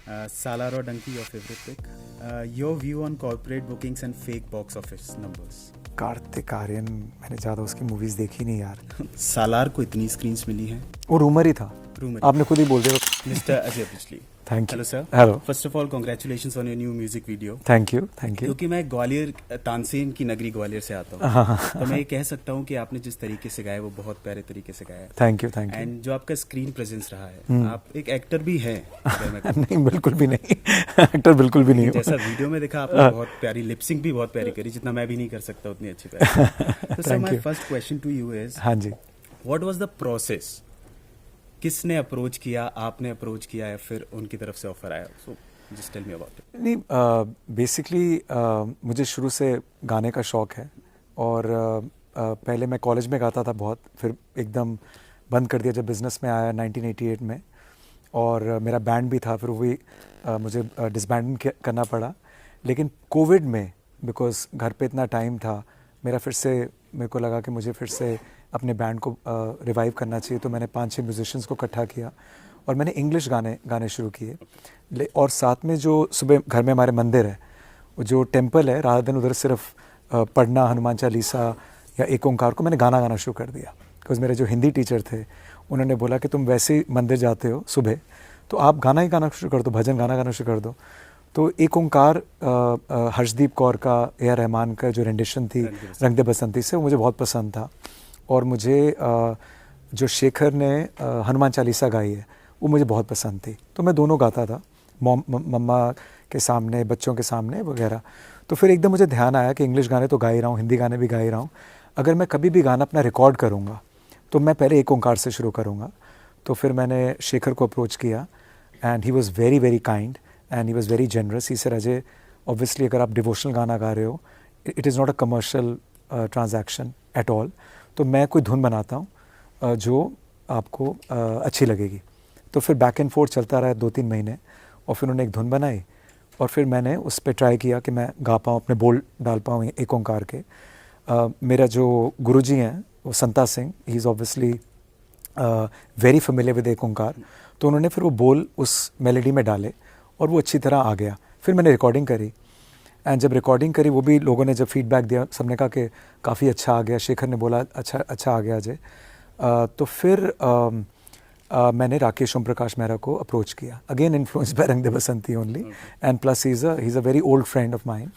Salar or Donkey, your favorite pick? Your view on corporate bookings and fake box office numbers. Kartik Aaryan, मैंने ज़्यादा उसकी movies देखी नहीं यार. सालार को इतनी स्क्रीन्स मिली हैं. वो रूमर ही था. रूमर. आपने खुद ही बोल दिया. मिस्टर अजय बिजली. Thank you. Hello sir. Hello. First of all congratulations on your new music video. Thank you. Thank you. क्योंकि मैं ग्वालियर, तानसेन की नगरी ग्वालियर से आता हूँ, तो मैं ये कह सकता हूँ कि आपने जिस तरीके से गाया वो बहुत प्यारे तरीके से गाया. Thank you. Thank you. And जो आपका स्क्रीन प्रेजेंस रहा है, आप एक एक्टर भी हैं. नहीं, बिल्कुल भी नहीं. एक्टर बिल्कुल भी नहीं. जैसा वीडियो में देखा आपने बहुत प्यारी लिपसिंग भी बहुत प्यारी करी, जितना मैं भी नहीं कर सकता उतनी अच्छी प्यारी. तो sir, my first question to you is, हाँ जी, व्हाट वाज द प्रोसेस? किसने अप्रोच किया, आपने अप्रोच किया या फिर उनकी तरफ से ऑफर आया? So just tell me about it. नहीं, बेसिकली मुझे शुरू से गाने का शौक है और पहले मैं कॉलेज में गाता था बहुत, फिर एकदम बंद कर दिया जब बिज़नेस में आया 1988 में. और मेरा बैंड भी था, फिर वही मुझे डिसबैंड करना पड़ा. लेकिन कोविड में बिकॉज घर पे इतना टाइम था, मेरे को लगा कि मुझे फिर से अपने बैंड को रिवाइव करना चाहिए. तो मैंने 5-6 म्यूजिशियंस को इकट्ठा किया और मैंने इंग्लिश गाने शुरू किए. और साथ में जो सुबह घर में हमारे मंदिर है, वो जो टेम्पल है, रात दिन उधर सिर्फ पढ़ना हनुमान चालीसा या एक ओंकार को मैंने गाना शुरू कर दिया. बिकॉज मेरे जो हिंदी टीचर थे उन्होंने बोला कि तुम वैसे ही मंदिर जाते हो सुबह, तो आप गाना शुरू कर दो, भजन गाना शुरू कर दो. तो एक ओंकार हर्षदीप कौर का, ए.आर. रहमान का जो रेंडिशन थी रंग दे बसंती से, वो मुझे बहुत पसंद था. और मुझे जो शेखर ने हनुमान चालीसा गाई है वो मुझे बहुत पसंद थी. तो मैं दोनों गाता था, मम्मा के सामने, बच्चों के सामने वगैरह. तो फिर एकदम मुझे ध्यान आया कि इंग्लिश गाने तो गा ही रहा हूँ, हिंदी गाने भी गा ही रहा हूँ, अगर मैं कभी भी गाना अपना रिकॉर्ड करूँगा तो मैं पहले एक ओंकार से शुरू करूँगा. तो फिर मैंने शेखर को अप्रोच किया and he was very very kind and he was very generous. He said, Ajay, obviously अगर आप डिवोशनल गाना गा रहे हो, it is not a commercial transaction at all. तो मैं कोई धुन बनाता हूँ जो आपको अच्छी लगेगी. तो फिर बैक एंड फोर्थ चलता रहा 2-3 महीने, और फिर उन्होंने एक धुन बनाई और फिर मैंने उस पर ट्राई किया कि मैं गा पाऊँ, अपने बोल डाल पाऊँ एक ओंकार के. मेरा जो गुरुजी हैं वो Santa Singh, he is obviously very familiar with Ek Onkar. तो उन्होंने फिर वो बोल उस मेलोडी में डाले और वो अच्छी तरह आ गया. फिर मैंने रिकॉर्डिंग करी एंड जब रिकॉर्डिंग करी, वो भी लोगों ने जब फीडबैक दिया, सबने कहा कि काफ़ी अच्छा आ गया. शेखर ने बोला अच्छा आ गया अजय. तो फिर मैंने राकेश ओम प्रकाश मेहरा को अप्रोच किया, again influenced by Rang De Basanti only, and plus he is a very old friend of mine.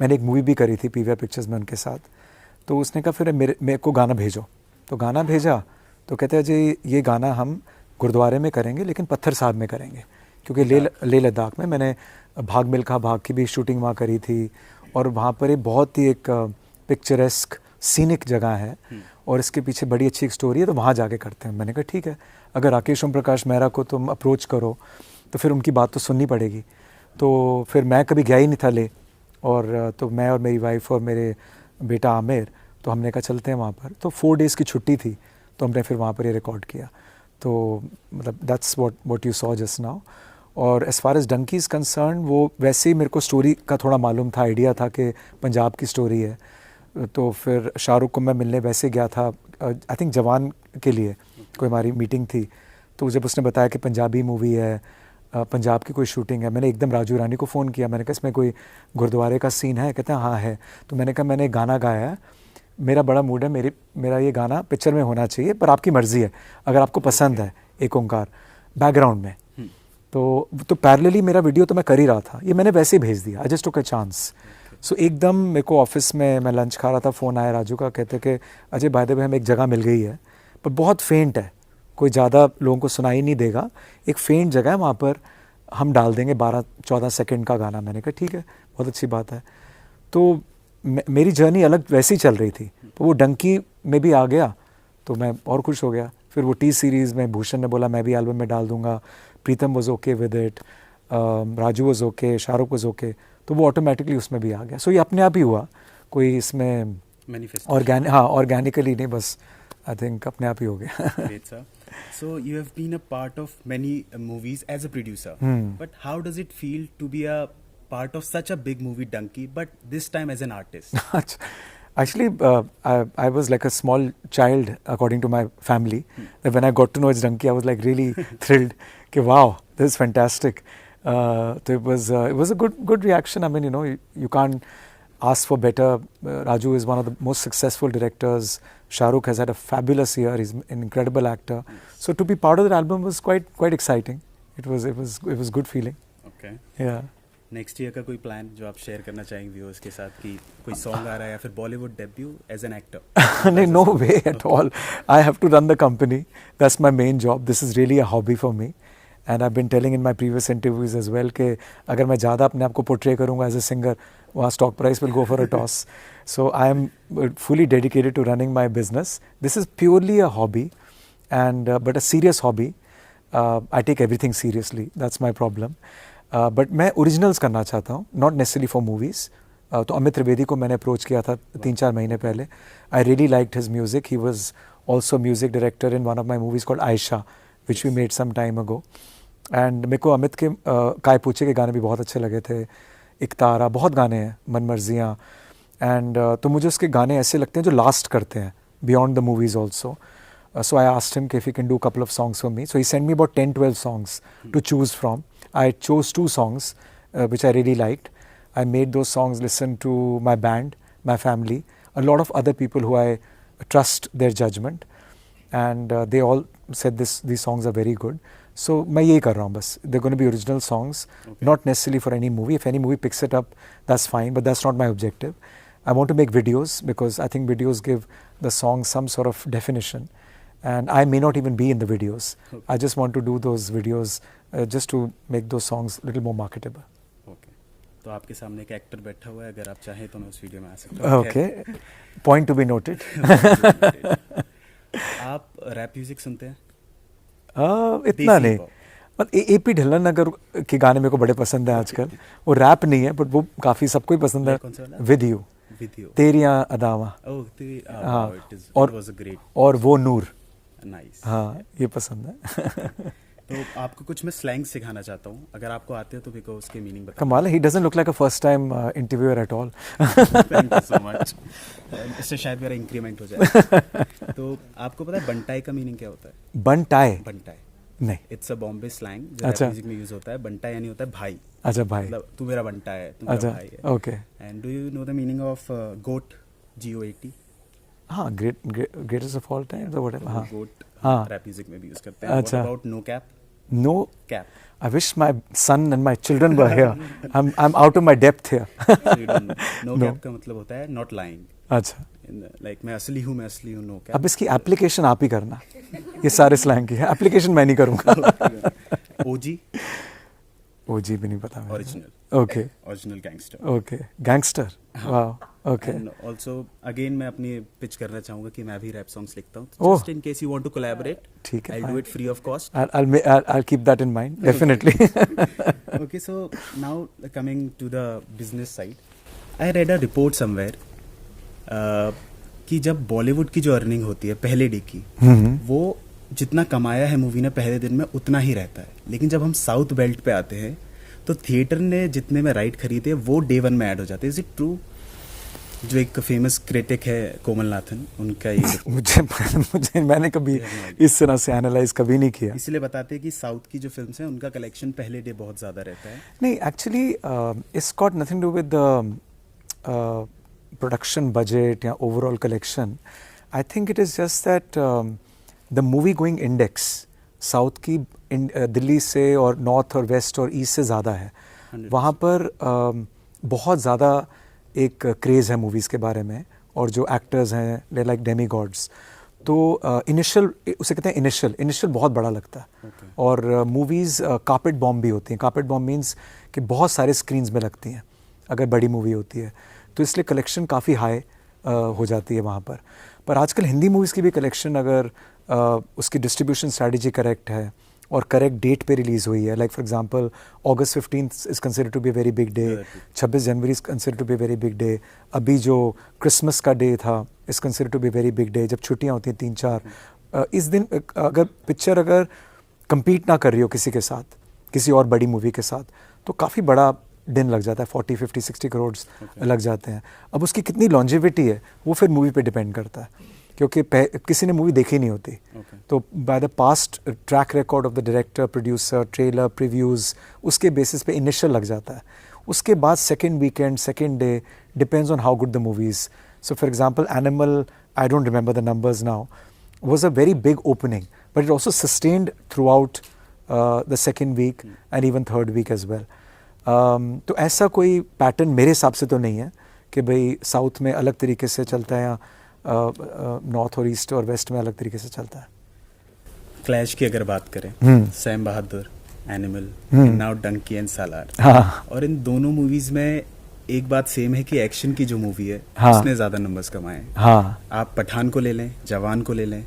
मैंने एक मूवी भी करी थी पीवीआर पिक्चर्स में उनके साथ. तो उसने कहा फिर मेरे को गाना भेजो. तो गाना भेजा तो कहते हैं जी ये गाना हम गुरुद्वारे में करेंगे लेकिन पत्थर साहब में करेंगे, क्योंकि लेह लद्दाख में मैंने भाग मिल्खा भाग की भी शूटिंग वहाँ करी थी. और वहाँ पर एक बहुत ही एक पिक्चरेस्क सीनिक जगह है और इसके पीछे बड़ी अच्छी एक स्टोरी है, तो वहाँ जाके करते हैं. मैंने कहा ठीक है, अगर राकेश ओम प्रकाश मेहरा को तुम अप्रोच करो तो फिर उनकी बात तो सुननी पड़ेगी. तो फिर मैं कभी गया ही नहीं था ले, और तो मैं और मेरी वाइफ और मेरे बेटा आमिर, तो हमने कहा चलते हैं वहाँ पर. तो 4 डेज़ की छुट्टी थी, तो हमने फिर वहाँ पर ये रिकॉर्ड किया. तो मतलब that's what you saw just now. और as far as Dunki is concerned, वो वैसे ही मेरे को स्टोरी का थोड़ा मालूम था, आइडिया था कि पंजाब की स्टोरी है. तो फिर शाहरुख को मैं मिलने वैसे गया था, आई थिंक जवान के लिए कोई हमारी मीटिंग थी. तो जब उसने बताया कि पंजाबी मूवी है, पंजाब की कोई शूटिंग है, मैंने एकदम राजू रानी को फ़ोन किया. मैंने कहा इसमें कोई गुरुद्वारे का सीन है? कहते हैं हाँ है. तो मैंने कहा मैंने गाना गाया है, मेरा बड़ा मूड है, मेरा ये गाना पिक्चर में होना चाहिए, पर आपकी मर्ज़ी है, अगर आपको पसंद है एक ओंकार बैकग्राउंड में. तो पैरेलली मेरा वीडियो तो मैं कर ही रहा था, ये मैंने वैसे ही भेज दिया, I just took a chance. सो एकदम मेरे को ऑफिस में, मैं लंच खा रहा था, फ़ोन आया राजू का, कहते कि अजय बाय द वे हमें एक जगह मिल गई है, पर बहुत फेंट है, कोई ज़्यादा लोगों को सुनाई नहीं देगा, एक फेंट जगह है, वहाँ पर हम डाल देंगे 12-14 सेकेंड का गाना. मैंने कहा ठीक है, बहुत अच्छी बात है. तो मेरी जर्नी अलग वैसे ही चल रही थी, तो वो डंकी में भी आ गया तो मैं और खुश हो गया. फिर वो टी सीरीज़ में भूषण ने बोला मैं भी एल्बम में डाल दूंगा, Pritam was okay with it, Raju was okay, Shahrukh was okay, तो वो ऑटोमेटिकली उसमें भी आ गया. सो ये अपने आप ही हुआ, कोई इसमें ऑर्गेनिकली नहीं, बस आई थिंक अपने आप ही हो गया. Great, sir. So you have been a part of many movies as a producer, but how does it feel to be a part of such a big movie, Donkey, but this time as an artist? Actually, I was like a small child, according to my family. That when I got to know it's Donkey, I was like really thrilled. कि wow, this is fantastic. So it was a good reaction. I mean, you know, you can't ask for better. Raju is one of the most successful directors. Shah Rukh has had a fabulous year. He's an incredible actor. So to be part of that album was quite exciting. It was good feeling. Okay. Yeah. Next year का कोई plan जो आप share करना चाहेंगे viewers के साथ कि कोई सॉन्ग आ रहा है या फिर Bollywood debut as an actor? No way at all. I have to run the company. That's my main job. This is really a hobby for me. And I've been telling in my previous interviews as well कि अगर मैं ज़्यादा अपने आप को portray करूँगा as a singer, वहाँ stock price will go for a toss. So I am fully dedicated to running my business. This is purely a hobby, and but a serious hobby. I take everything seriously. That's my problem. But मैं originals करना चाहता हूँ, not necessarily for movies. तो अमित त्रिवेदी को मैंने approach किया था 3-4 महीने पहले. I really liked his music. He was also music director in one of my movies called Aisha which we made some time ago. And मेरे को अमित के काय पूछे के गाने भी बहुत अच्छे लगे थे. एक तारा, बहुत गाने हैं, मन मर्जियाँ. एंड तो मुझे उसके गाने ऐसे लगते हैं जो लास्ट करते हैं beyond the movies also. So I asked him if he can do a couple of songs for me. So he sent me about 10-12 songs to choose from. I chose 2 songs which I really liked. I made those songs listen to my band, my family, a lot of other people who I trust their judgment, and they all said these songs are very good. So मैं यही कर रहा हूँ बस. They're going to be original songs, not necessarily for any movie. If any movie picks it up, that's fine, but that's not my objective. I want to make videos because I think videos give the song some sort of definition. And I may not even be in the videos. Okay. I just want to do those videos just to make those songs a little more marketable. Okay. तो आपके सामने एक actor बैठा हुआ है, अगर आप चाहें तो मैं उस वीडियो में आ सकता हूँ. Okay. Point to be noted. आप रैप म्यूजिक सुनते हैं? इतना नहीं. बट AP ढिल्लन अगर के गाने मेरे को बड़े पसंद है आजकल. वो रैप नहीं है बट वो काफ़ी सबको ही पसंद है. With you. तेरियां अदावा. हाँ. और वो नूर. नाइस. हाँ, ये पसंद है. तो आपको कुछ मैं स्लैंग सिखाना चाहता हूँ, अगर आपको आते हो तो बिकॉज उसके मीनिंग बता. कमाल है. He doesn't look like a first time interviewer at all. Thank you so much. इससे शायद मेरा इंक्रीमेंट हो जाए. तो आपको पता है बंटाई का मीनिंग क्या होता है? बंटाई. नहीं. इट्स अ बॉम्बे स्लैंग जो रैप म्यूजिक में यूज होता है. बंटाई यानी होता है भाई. अच्छा, भाई. मतलब तू मेरा बंटा है, तू मेरा भाई है. Okay. And do you know the meaning of goat? GOAT. हाँ, greatest of all time or whatever. हाँ. गोट हाँ. रैप म्यूजिक में भी यूज करते हैं. अच्छा. What about no cap? No cap. I wish my son and my children were here. I'm out of my depth here. So you don't know. No cap का मतलब होता है not lying. अच्छा. Like मैं असली हूँ no cap. अब इसकी एप्लीकेशन आप ही करना. ये सारे स्लैंग की है. एप्लीकेशन मैं नहीं करूँगा. OG? OG भी नहीं पता मुझे. Original. Okay. Original gangster. Okay. Gangster. Wow. Okay. And also again मैं अपनी पिच करना चाहूँगा कि मैं भी रैप सॉन्ग्स लिखता हूँ. Oh. Just in case you want to collaborate, ठीक है. I'll do it free of cost. I'll keep that in mind. Definitely. Okay, so now coming to the business side, I read a report somewhere कि जब बॉलीवुड की जो earning होती है पहले day की, वो जितना कमाया है मूवी ने पहले दिन में उतना ही रहता है. लेकिन जब हम साउथ बेल्ट पे आते हैं तो थिएटर ने जितने में राइट खरीदे वो डे 1 में ऐड हो जाते हैं. Is it true? जो एक फेमस क्रिटिक है कोमल नाथन, उनका ये मुझे मैंने कभी इस तरह से एनालाइज कभी नहीं किया. इसलिए बताते हैं कि साउथ की जो फिल्म्स हैं उनका कलेक्शन पहले डे बहुत ज़्यादा रहता है. नहीं, actually it's got nothing to with the production budget या overall collection. I think it is just that the movie going index south की दिल्ली से और नॉर्थ और वेस्ट और ईस्ट से ज़्यादा है. वहाँ पर बहुत ज़्यादा एक क्रेज़ है मूवीज़ के बारे में, और जो एक्टर्स हैं दे लाइक डेमी गॉड्स. तो इनिशियल उसे कहते हैं इनिशियल बहुत बड़ा लगता है. Okay. और मूवीज़ कार्पेट बॉम्ब भी होती हैं. कार्पेट बॉम्ब मीन्स कि बहुत सारे स्क्रीन्स में लगती हैं अगर बड़ी मूवी होती है, तो इसलिए कलेक्शन काफ़ी हाई हो जाती है वहाँ पर. पर आजकल हिंदी मूवीज़ की भी कलेक्शन अगर उसकी डिस्ट्रीब्यूशन स्ट्रैटेजी करेक्ट है और करेक्ट डेट पे रिलीज़ हुई है, like for example August 15th is consider to be very big day, 26 January is consider to be very big day. अभी जो क्रिसमस का डे था is consider to be very big day. जब छुट्टियाँ होती हैं 3-4, इस दिन अगर पिक्चर अगर compete ना कर रही हो किसी के साथ, किसी और बड़ी मूवी के साथ, तो काफ़ी बड़ा दिन लग जाता है. 40, 50, 60 करोड़ लग जाते हैं. अब उसकी कितनी लॉन्जिविटी है वो फिर मूवी पे डिपेंड करता है. क्योंकि किसी ने मूवी देखी नहीं होती. तो by the past track record of the director, producer, trailer, previews, उसके बेसिस पे इनिशियल लग जाता है. उसके बाद second weekend, second day, depends on how good the movies. So for example animal, I don't remember the numbers now, was a very big opening, but it also sustained throughout the second week and even third week as well. तो ऐसा कोई pattern मेरे हिसाब से तो नहीं है कि भाई साउथ में अलग तरीके से चलता है या नॉर्थ और ईस्ट और वेस्ट में अलग तरीके से चलता है. क्लैश की अगर बात करें, Sam Bahadur, Animal, now Dunki and Salaar. हाँ. और इन दोनों मूवीज में एक बात सेम है कि एक्शन की जो मूवी है, हाँ. उसने ज्यादा नंबर्स कमाए हैं. हाँ. आप पठान को ले लें, जवान को ले लें,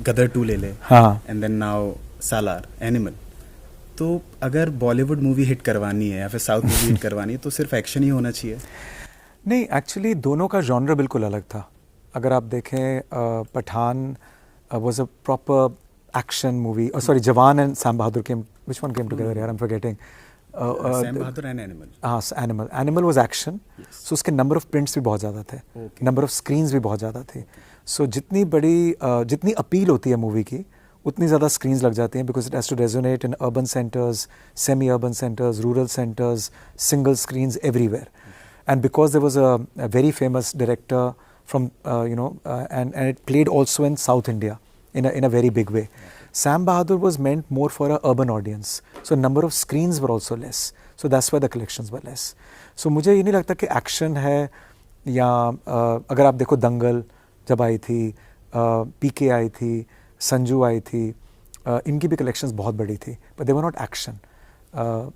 गदर 2 ले लें, हाँ. And then now Salaar, Animal. तो अगर बॉलीवुड मूवी हिट करवानी है या फिर साउथ मूवी हिट करवानी है तो सिर्फ एक्शन ही होना चाहिए? नहीं, एक्चुअली दोनों का जॉनर बिल्कुल अलग था. अगर आप देखें, Pathaan was a proper action movie. Sorry, Jawan and Sam Bahadur came, which one came together यार, I am forgetting. Sam Bahadur and Animal. हाँ, एनिमल वाज एक्शन. सो उसके नंबर ऑफ प्रिंट्स भी बहुत ज़्यादा थे, नंबर ऑफ स्क्रीन्स भी बहुत ज़्यादा थे. सो जितनी अपील होती है मूवी की, उतनी ज़्यादा स्क्रीन्स लग जाती हैं, because it has to resonate in urban centres, semi urban centres, rural centres, single screens everywhere. And because there was a very famous director from and it played also in South India in a very big way. Sam Bahadur was meant more for a urban audience, so number of screens were also less, so that's why the collections were less. So मुझे ये नहीं लगता कि action है या अगर आप देखो दंगल जब आई थी, पीके आई थी, संजू आई थी, इनकी भी कलेक्शंस बहुत बड़ी थी, but they were not action.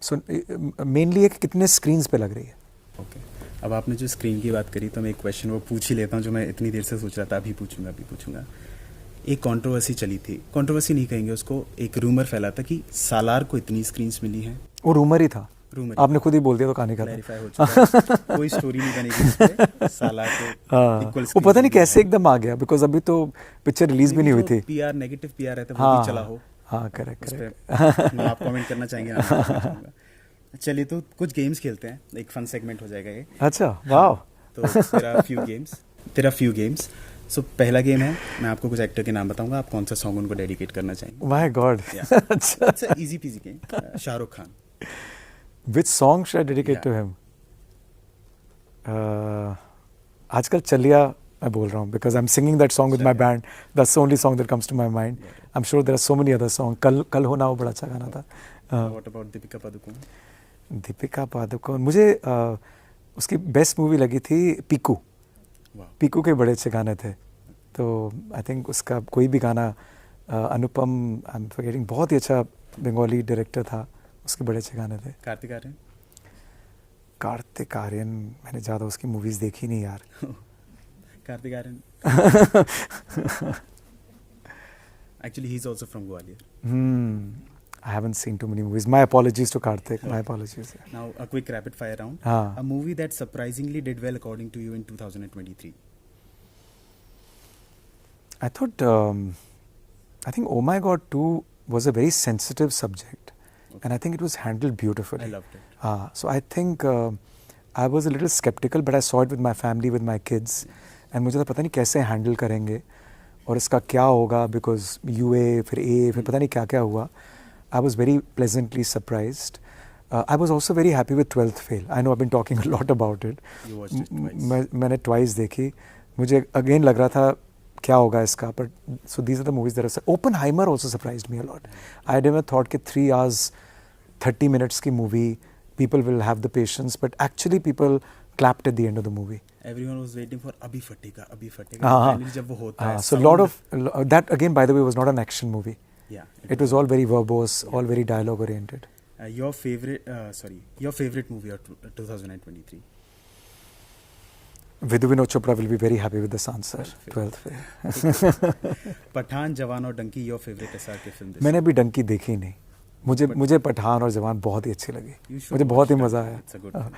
So mainly है कि कितने स्क्रीन्स पे लग रही है. Okay. अब आपने जो स्क्रीन की बात करी तो मैं एक क्वेश्चन वो पूछ ही लेता हूँ जो मैं इतनी देर से सोच रहा था, अभी पूछूंगा. एक कंट्रोवर्सी चली थी, कंट्रोवर्सी नहीं कहेंगे उसको, एक रूमर फैला था कि सालार को इतनी स्क्रीन्स मिली हैं. वो रूमर ही था. रूमर आपने खुद ही बोल दिया तो कहानी का क्लैरिफाई हो चुका है. कोई स्टोरी नहीं बनेगी इस पे. सालार को इक्वल वो पता नहीं कैसे एकदम आ गया, बिकॉज अभी तो पिक्चर रिलीज भी नहीं हुई थी. पीआर, नेगेटिव पीआर है तो वो भी चला हो. हाँ, करेक्ट. ना आप कमेंट करना चाहेंगे ना. चलिए तो कुछ गेम्स खेलते हैं, एक फन सेगमेंट हो जाएगा ये. अच्छा, वाह. तो तेरा फ्यू गेम्स. सो पहला गेम है, मैं आपको कुछ एक्टर के नाम बताऊंगा, आप कौन सा सॉन्ग उनको डेडिकेट करना चाहेंगे. My god. अच्छा, easy peasy game. Shahrukh Khan. Which song should I dedicate to him? आजकल चलिया मैं बोल रहा हूँ, because I'm singing that song with my band. That's the only song that comes to my mind. I'm sure there are so many other songs. कल होना वो बड़ा अच्छा गाना था. What about Deepika Padukone? दीपिका पादुकोण मुझे उसकी बेस्ट मूवी लगी थी पीकू. पीकू के बड़े अच्छे गाने थे. तो आई थिंक उसका कोई भी गाना, अनुपम, आई एम फॉरगेटिंग, बहुत ही अच्छा बंगाली डायरेक्टर था, उसके बड़े अच्छे गाने थे. कार्तिक आर्यन मैंने ज़्यादा उसकी मूवीज़ देखी नहीं यार. Kartik Aaryan actually he's also from Gwalior. I haven't seen too many movies. My apologies to Karthik. My apologies. Now a quick rapid fire round. A movie that surprisingly did well according to you in 2023. I thought I think Oh My God 2 was a very sensitive subject, and I think it was handled beautifully. I loved it. So I think I was a little skeptical, but I saw it with my family, with my kids, and मुझे तो पता नहीं कैसे handle करेंगे और इसका क्या होगा, because UA फिर A फिर पता नहीं क्या क्या हुआ. I was very pleasantly surprised. I was also very happy with 12th Fail. I know I've been talking a lot about it. You watched it twice. मैंने twice देखी. मुझे again लग रहा था क्या होगा इसका, but so these are the movies that are. Oppenheimer also surprised me a lot. I never thought कि 3 hours 30 minutes की movie people will have the patience, but actually people clapped at the end of the movie. Everyone was waiting for अभी फटेगा. Finally जब वो होता है. So a lot of that again, by the way, was not an action movie. Yeah. It was all very verbose, all very dialogue oriented. Your favorite movie of 2023? Vidhu Vinod Chopra will be very happy with this answer. 12th Fail. Pathan, जवान और Dunki your favorite SRK film? मैंने भी डंकी देखी नहीं. मुझे पठान और जवान बहुत ही अच्छी लगी. मुझे बहुत ही मजा आया. It's a good film.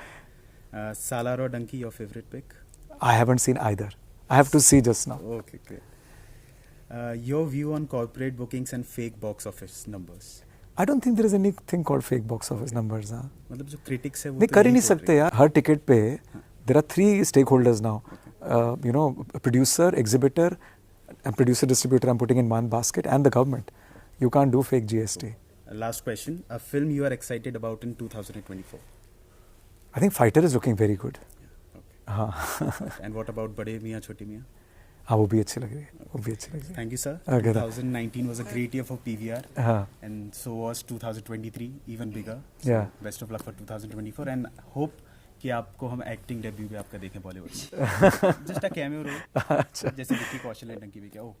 सालार और Dunki your favorite pick? I haven't seen either. I have to see just now. Okay, great. Your view on corporate bookings and fake box office numbers? I don't think there is anything called fake box office numbers. मतलब जो critics है वो नहीं कर ही नहीं सकते यार. हर ticket पे there are 3 stakeholders now. producer, exhibitor, and producer distributor I'm putting in one basket, and the government. You can't do fake GST. Last question, a film you are excited about in 2024? I think Fighter is looking very good. हाँ And what about बड़े मियाँ छोटे मियाँ? हाँ वो भी अच्छी लग रही है, वो भी अच्छी लग रही है. Thank you, sir. Okay, 2019 was a great year for PVR. हाँ And so was 2023, even bigger. Yeah. Best of luck for 2024 and hope कि आपको हम एक्टिंग डेब्यू भी आपका देखें बॉलीवुड में. Just a cameo role. जैसे विक्की कौशल एंड डंकी भी क्या. Oh.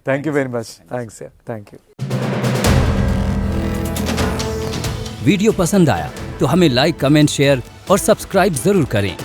Thank you very much. Thanks. Yeah. Thank you. Video पसंद आया तो हमें लाइक, कमेंट, शेयर और सब्सक्राइब जरूर करें.